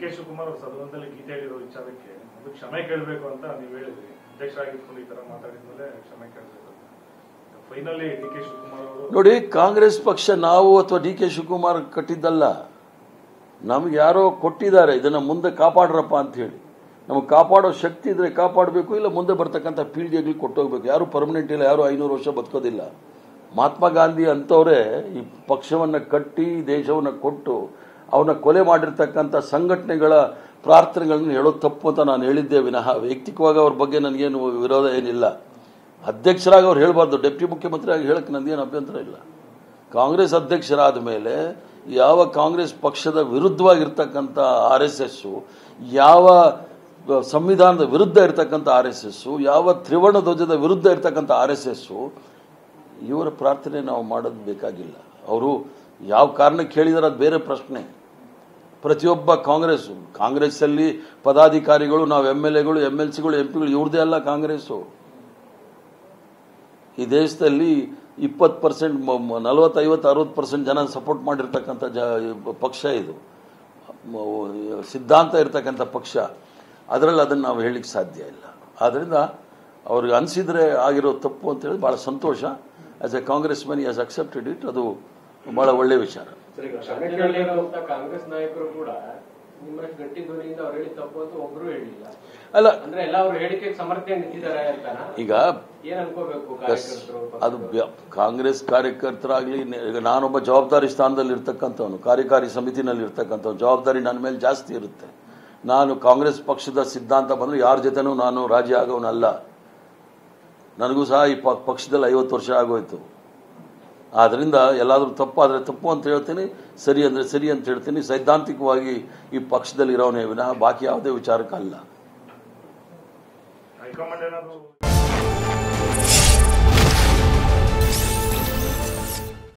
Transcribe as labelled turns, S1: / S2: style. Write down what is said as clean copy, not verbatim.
S1: K Shivakumar ಅವರು ಸದನದಲ್ಲಿ ಗೀತೆ ಹೇಳಿರೋ ವಿಚಾರಕ್ಕೆ ಅದು ಕ್ಷಮೆ ಕೇಳಬೇಕು ಅಂತ ನೀವು ಹೇಳಿದ್ರಿ. ಅಧ್ಯಕ್ಷರಾಗಿದ್ಕೊಂಡು ಈ ತರ ಮಾತಾಡಿದ್ಮೇಲೆ ಕ್ಷಮೆ ಕೇಳಬೇಕು. ಫೈನಲಿ ಡಿ ಕೆ ಶಿವಕುಮಾರ್ ಅವರು
S2: ನೋಡಿ, ಕಾಂಗ್ರೆಸ್ ಪಕ್ಷ ನಾವು ಅಥವಾ ಡಿ ಕೆ ಶಿವಕುಮಾರ್ ಕಟ್ಟಿದ್ದಲ್ಲ, ನಮ್ಗೆ ಯಾರೋ ಕೊಟ್ಟಿದ್ದಾರೆ ಇದನ್ನ ಮುಂದೆ ಕಾಪಾಡ್ರಪ್ಪ ಅಂತ ಹೇಳಿ. ನಮಗೆ ಕಾಪಾಡೋ ಶಕ್ತಿ ಇದ್ರೆ ಕಾಪಾಡಬೇಕು, ಇಲ್ಲ ಮುಂದೆ ಬರ್ತಕ್ಕಂಥ ಪೀಳಿಗೆಗಳಿಗೆ ಕೊಟ್ಟೋಗ್ಬೇಕು. ಯಾರು ಪರ್ಮನೆಂಟ್ ಇಲ್ಲ, ಯಾರು 500 ವರ್ಷ ಬದುಕೋದಿಲ್ಲ. ಮಹಾತ್ಮ ಗಾಂಧಿ ಅಂತವರೇ ಈ ಪಕ್ಷವನ್ನ ಕಟ್ಟಿ ದೇಶವನ್ನ ಕೊಟ್ಟು ಅವನ್ನ ಕೊಲೆ ಮಾಡಿರ್ತಕ್ಕಂಥ ಸಂಘಟನೆಗಳ ಪ್ರಾರ್ಥನೆಗಳನ್ನು ಹೇಳೋದು ತಪ್ಪು ಅಂತ ನಾನು ಹೇಳಿದ್ದೆ ವಿನಃ ವೈಯಕ್ತಿಕವಾಗಿ ಅವ್ರ ಬಗ್ಗೆ ನನಗೇನು ವಿರೋಧ ಏನಿಲ್ಲ. ಅಧ್ಯಕ್ಷರಾಗಿ ಅವ್ರು ಹೇಳಬಾರ್ದು, ಡೆಪ್ಟಿ ಮುಖ್ಯಮಂತ್ರಿ ಆಗಿ ಹೇಳಕ್ಕೆ ನನಗೇನು ಅಭ್ಯಂತರ ಇಲ್ಲ. ಕಾಂಗ್ರೆಸ್ ಅಧ್ಯಕ್ಷರಾದ ಮೇಲೆ ಯಾವ ಕಾಂಗ್ರೆಸ್ ಪಕ್ಷದ ವಿರುದ್ಧವಾಗಿರ್ತಕ್ಕಂಥ RSS, ಯಾವ ಸಂವಿಧಾನದ ವಿರುದ್ಧ ಇರತಕ್ಕಂಥ RSS, ಯಾವ ತ್ರಿವರ್ಣ ಧ್ವಜದ ವಿರುದ್ಧ ಇರತಕ್ಕಂಥ RSS, ಇವರ ಪ್ರಾರ್ಥನೆ ನಾವು ಮಾಡೋದು ಬೇಕಾಗಿಲ್ಲ. ಅವರು ಯಾವ ಕಾರಣಕ್ಕೆ ಹೇಳಿದಾರೆ ಅದು ಬೇರೆ ಪ್ರಶ್ನೆ. ಪ್ರತಿಯೊಬ್ಬ ಕಾಂಗ್ರೆಸ್ ಅಲ್ಲಿ ಪದಾಧಿಕಾರಿಗಳು, ನಾವು MLAಗಳು, MLCಗಳು, MP ಗಳು ಇವ್ರದೇ ಅಲ್ಲ ಕಾಂಗ್ರೆಸ್ಸು. ಈ ದೇಶದಲ್ಲಿ 20%, 40, 50, 60% ಜನ ಸಪೋರ್ಟ್ ಮಾಡಿರ್ತಕ್ಕಂಥ ಪಕ್ಷ ಇದು, ಸಿದ್ಧಾಂತ ಇರತಕ್ಕಂಥ ಪಕ್ಷ. ಅದರಲ್ಲಿ ಅದನ್ನು ನಾವು ಹೇಳಲಿಕ್ಕೆ ಸಾಧ್ಯ ಇಲ್ಲ. ಆದ್ದರಿಂದ ಅವ್ರಿಗೆ ಅನಿಸಿದ್ರೆ ಆಗಿರೋ ತಪ್ಪು ಅಂತ ಹೇಳಿ ಬಹಳ ಸಂತೋಷ. As a Congress man has accepted it. ಅದು ಬಹಳ ಒಳ್ಳೆಯ ವಿಚಾರ.
S3: ಕಾಂಗ್ರೆಸ್ ನಾಯಕರು ಕೂಡ ನಿಮ್ಮಷ್ಟು ಗಟ್ಟಿ ಧ್ವನಿಯಿಂದ ಅವ್ರು ಹೇಳಿ ತಪ್ಪು ಅಂತ ಒಬ್ರು ಹೇಳಿಲ್ಲ.
S2: ಅಲ್ಲ,
S3: ಅಂದ್ರೆ ಎಲ್ಲ ಅವ್ರ ಹೇಳಿಕೆಗೆ ಸಮರ್ಥನೆ ನಿಂತಿದ್ದಾರೆ ಅಂತ
S2: ಈಗ
S3: ಏನ್ ಅನ್ಕೋಬೇಕು?
S2: ಅದು ಕಾಂಗ್ರೆಸ್ ಕಾರ್ಯಕರ್ತರಾಗ್ಲಿ, ಈಗ ನಾನೊಬ್ಬ ಜವಾಬ್ದಾರಿ ಸ್ಥಾನದಲ್ಲಿ ಇರ್ತಕ್ಕಂಥವನು, ಕಾರ್ಯಕಾರಿ ಸಮಿತಿನಲ್ಲಿ ಇರ್ತಕ್ಕಂಥವ್ನು, ಜವಾಬ್ದಾರಿ ನನ್ನ ಮೇಲೆ ಜಾಸ್ತಿ ಇರುತ್ತೆ. ನಾನು ಕಾಂಗ್ರೆಸ್ ಪಕ್ಷದ ಸಿದ್ಧಾಂತ ಬಂದ್ರೆ ಯಾರ ಜೊತೆನೂ ನಾನು ರಾಜಿ ಆಗೋನಲ್ಲ. ನನಗೂ ಸಹ ಈ ಪಕ್ಷದಲ್ಲಿ 50 ವರ್ಷ ಆಗೋಯ್ತು. ಆದ್ರಿಂದ ಎಲ್ಲಾದ್ರೂ ತಪ್ಪಾದ್ರೆ ತಪ್ಪು ಅಂತ ಹೇಳ್ತೀನಿ, ಸರಿ ಅಂದ್ರೆ ಸರಿ ಅಂತ ಹೇಳ್ತೀನಿ. ಸೈದ್ಧಾಂತಿಕವಾಗಿ ಈ ಪಕ್ಷದಲ್ಲಿ ಇರೋನೇ ವಿನಃ ಬಾಕಿ ಯಾವುದೇ ವಿಚಾರಕ್ಕಲ್ಲ.
S1: ಹೈಕಮಾಂಡ್ ಏನಾದ್ರು